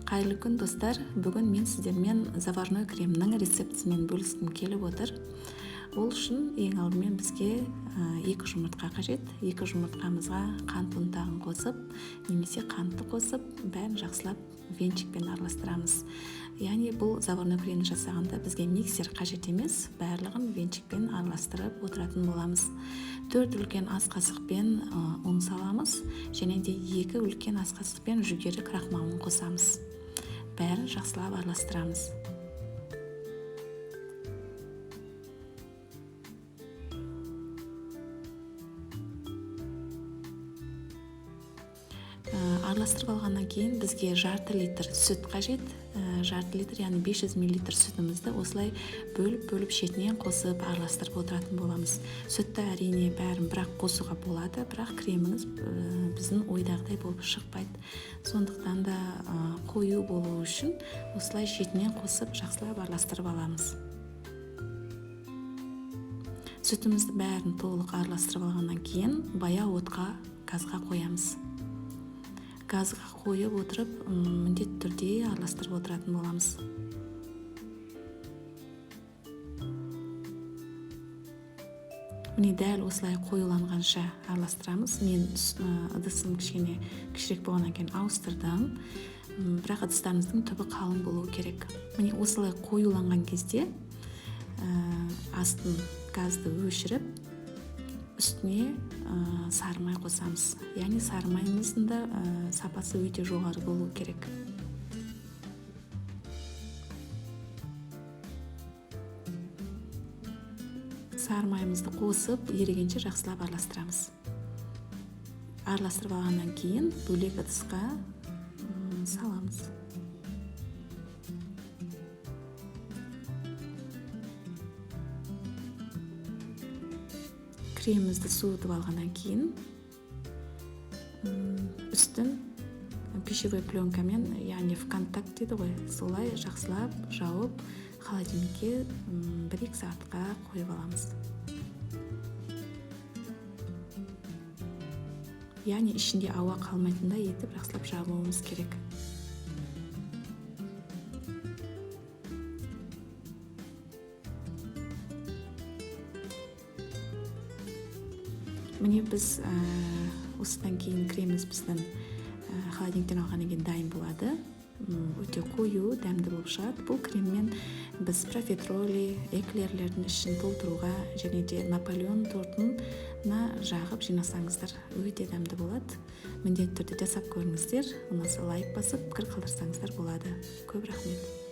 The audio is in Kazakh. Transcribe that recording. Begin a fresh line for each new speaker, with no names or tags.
Қайырлы күн достар, бүгін мен сіздермен заварной кремнің рецептісімен бөліскім келіп отыр. Ол үшін ең алдымен бізге 2 жұмыртқа қажет. 2 жұмыртқамызға қант ұнтағын қосып, немесе қантты қосып, бәрін жақсылап венчикпен араластырамыз. Яғни бұл заварной кремді жасағанда бізге миксер қажет емес, барлығын венчикпен араластырып отыратын боламыз. 4 үлкен ас қасықпен ұн саламыз, және де 2 үлкен ас қасықпен жүгері крахмалын қосамыз. Бәрін жақсылап араластырамыз. Араластырып алғаннан кейін бізге жарты литр сүт қажет. Жарты литр, яғни 500 мл сүтімізді осылай бөліп шетінен қосып араластырып отыратын боламыз. Сүтті әрине бәрін бірақ қосуға болады, бірақ креміңіз біздің ойдағыдай болып шықпайды. Сондықтан да қою болу үшін осылай шетінен қосып жақсылап араластырып аламыз. Сүтімізді бәрін толық араластырып алғаннан кейін баяу отқа, газға қоямыз. Газға қойып отырып, міндетті түрде араластырып отыратын боламыз. Міне дәл осылай қоюланғанша араластырамыз. Мен ыдысым кішкене кішірек болғаннан кейін ауыстырдым. Бірақ ыдыстарымыздың түбі қалың болуы керек. Міне осылай қоюланған кезде астын газды өшіріп, үстіне сары май қосамыз. Яғни сары майымыздың да сапасы өте жоғары болу керек. Сары майымызды қосып, ерігенше жақсылап араластырамыз. Араластырып алғаннан кейін бөлек ыдысқа саламыз. Кремімізді суытып алғаннан кейін үстін пищевой пленкамен, яғни в контакт дейді ғой, солай жақсылап жауып холодильникке 1-2 сағатқа қойып аламыз. Яғни ішінде ауа қалмайтындай етіп жақсылап жабуымыз керек. Міне біз осыдан кейін креміміз біздің холодильниктен алғаннан кейін дайын болады. Өте қою, дәмді болып шығады. Бұл креммен біз профитроли, эклерлердің ішін толтыруға, және де Наполеон тортына жағып жинасаңыздар, өте дәмді болады. Міндетті түрде жасап көріңіздер. Ұнаса лайк басып, пікір қалдырсаңыздар болады. Көп рахмет.